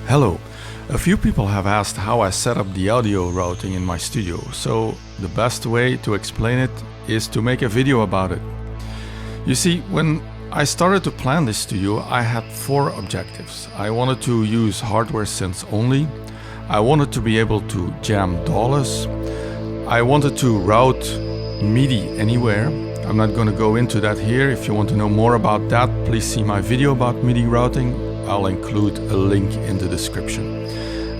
Hello. A few people have asked how I set up the audio routing in my studio, so the best way to explain it is to make a video about it. You see, when I started to plan this studio, I had 4 objectives. I wanted to use hardware synths only. I wanted to be able to jam DAWs. I wanted to route MIDI anywhere. I'm not going to go into that here. If you want to know more about that, please see my video about MIDI routing. I'll include a link in the description.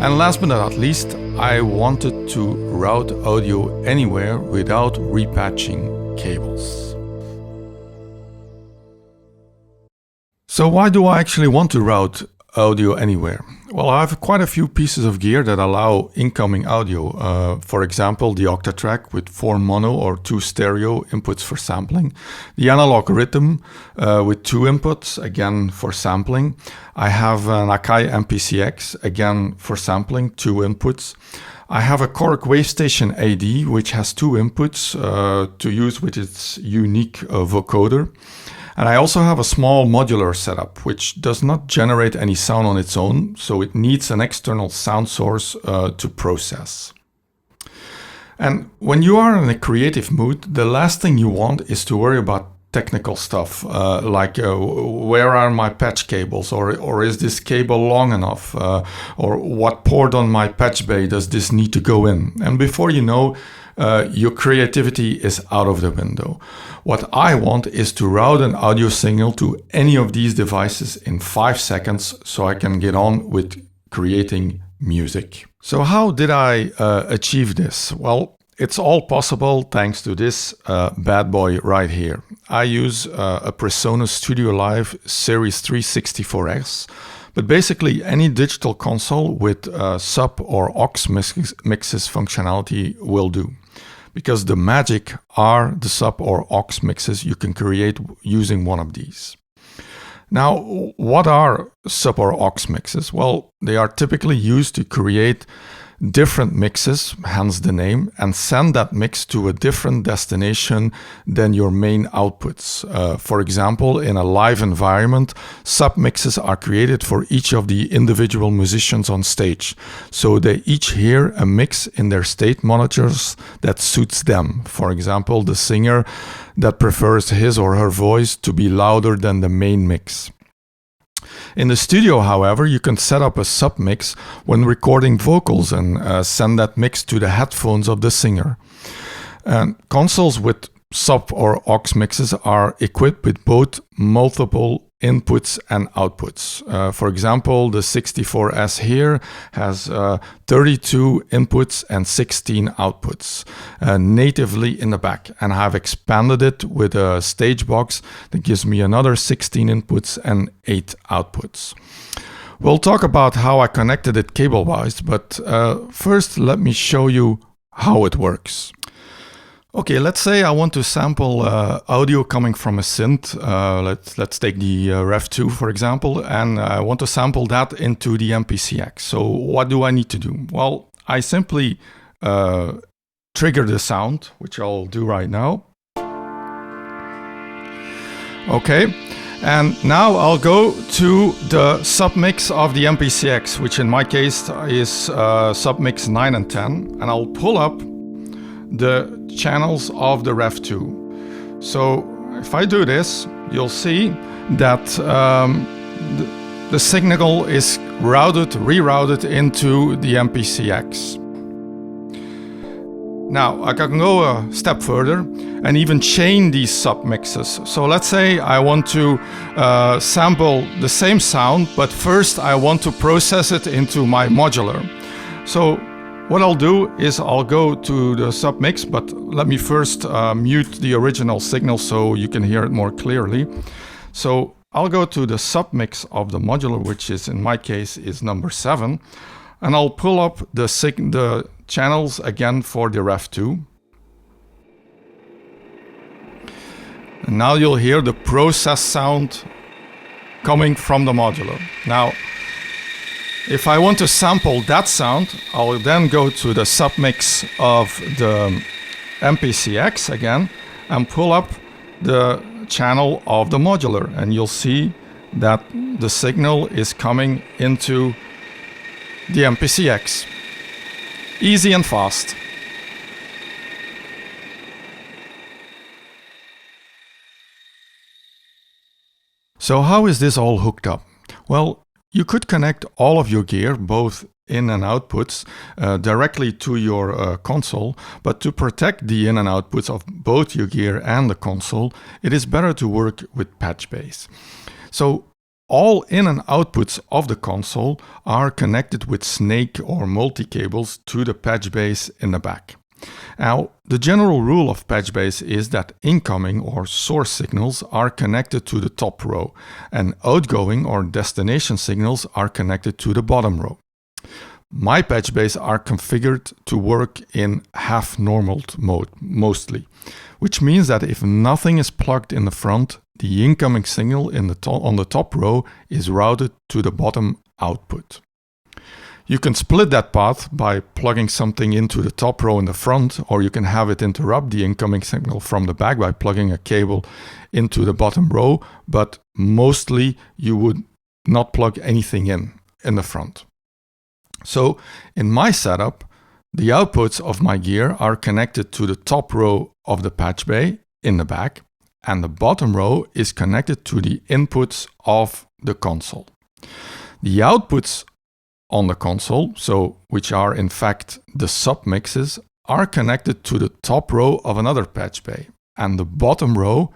And last but not least, I wanted to route audio anywhere without repatching cables. So why do I actually want to route audio anywhere? Well, I have quite a few pieces of gear that allow incoming audio. For example, the Octatrack with 4 mono or 2 stereo inputs for sampling. The analog rhythm with 2 inputs, again for sampling. I have an Akai MPCX, again for sampling, 2 inputs. I have a Korg Wavestation AD, which has 2 inputs to use with its unique vocoder. And I also have a small modular setup, which does not generate any sound on its own, so it needs an external sound source to process. And when you are in a creative mood, the last thing you want is to worry about technical stuff, like where are my patch cables, or is this cable long enough, or what port on my patch bay does this need to go in? And before you know, your creativity is out of the window. What I want is to route an audio signal to any of these devices in 5 seconds so I can get on with creating music. So how did I achieve this? Well, it's all possible thanks to this bad boy right here. I use a PreSonus Studio Live Series 364S, but basically any digital console with sub or aux mixes functionality will do. Because the magic are the sub or aux mixes you can create using one of these. Now, what are sub or aux mixes? Well, they are typically used to create different mixes, hence the name, and send that mix to a different destination than your main outputs. For example, in a live environment, sub-mixes are created for each of the individual musicians on stage. So they each hear a mix in their state monitors that suits them. For example, the singer that prefers his or her voice to be louder than the main mix. In the studio, however, you can set up a submix when recording vocals and send that mix to the headphones of the singer. And consoles with sub or aux mixes are equipped with both multiple inputs and outputs. For example, the 64S here has 32 inputs and 16 outputs natively in the back, and I have expanded it with a stage box that gives me another 16 inputs and 8 outputs. We'll talk about how I connected it cable-wise, but first let me show you how it works. Okay, let's say I want to sample audio coming from a synth. Let's take the Rev2, for example, and I want to sample that into the MPCX. So what do I need to do? Well, I simply trigger the sound, which I'll do right now. Okay, and now I'll go to the submix of the MPCX, which in my case is submix 9 and 10, and I'll pull up the channels of the Rev2. So if I do this, you'll see that the signal is rerouted into the MPCX. Now I can go a step further and even chain these submixes. So let's say I want to sample the same sound, but first I want to process it into my modular. So what I'll do is I'll go to the submix, but let me first mute the original signal so you can hear it more clearly. So I'll go to the submix of the modular, which is in my case is number 7, and I'll pull up the channels again for the Rev2. And now you'll hear the process sound coming from the modular. Now, if I want to sample that sound, I'll then go to the submix of the MPCX again and pull up the channel of the modular, and you'll see that the signal is coming into the MPCX. Easy and fast. So how is this all hooked up? Well, you could connect all of your gear, both in and outputs, directly to your console, but to protect the in and outputs of both your gear and the console, it is better to work with patch bays. So all in and outputs of the console are connected with snake or multi-cables to the patch bays in the back. Now, the general rule of patch bays is that incoming or source signals are connected to the top row, and outgoing or destination signals are connected to the bottom row. My patch bays are configured to work in half-normaled mode, mostly, which means that if nothing is plugged in the front, the incoming signal on the top row is routed to the bottom output. You can split that path by plugging something into the top row in the front, or you can have it interrupt the incoming signal from the back by plugging a cable into the bottom row, but mostly you would not plug anything in the front. So in my setup, the outputs of my gear are connected to the top row of the patch bay in the back, and the bottom row is connected to the inputs of the console. The outputs on the console, which are in fact the sub-mixes, are connected to the top row of another patch bay, and the bottom row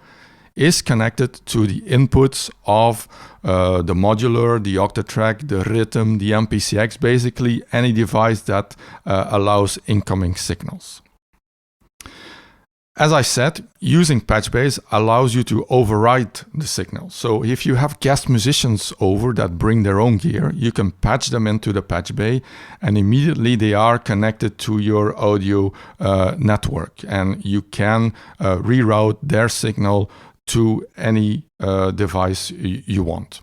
is connected to the inputs of the modular, the Octatrack, the Rhythm, the MPCX, basically any device that allows incoming signals. As I said, using patch bays allows you to override the signal. So if you have guest musicians over that bring their own gear, you can patch them into the patch bay and immediately they are connected to your audio network, and you can reroute their signal to any device you want.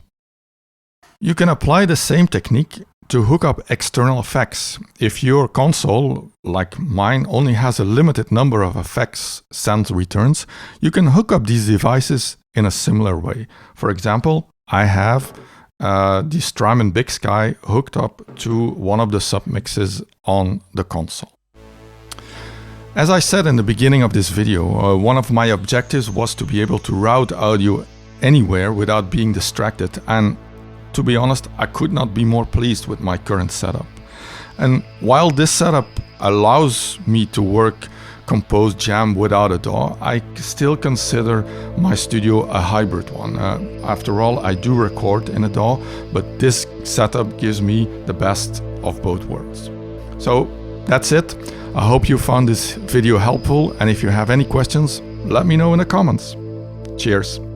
You can apply the same technique to hook up external effects. If your console, like mine, only has a limited number of effects send returns, you can hook up these devices in a similar way. For example, I have the Strymon Big Sky hooked up to one of the submixes on the console. As I said in the beginning of this video, one of my objectives was to be able to route audio anywhere without being distracted, and to be honest, I could not be more pleased with my current setup. And while this setup allows me to work, compose, jam without a DAW, I still consider my studio a hybrid one. After all, I do record in a DAW, but this setup gives me the best of both worlds. So that's it. I hope you found this video helpful, and if you have any questions, let me know in the comments. Cheers!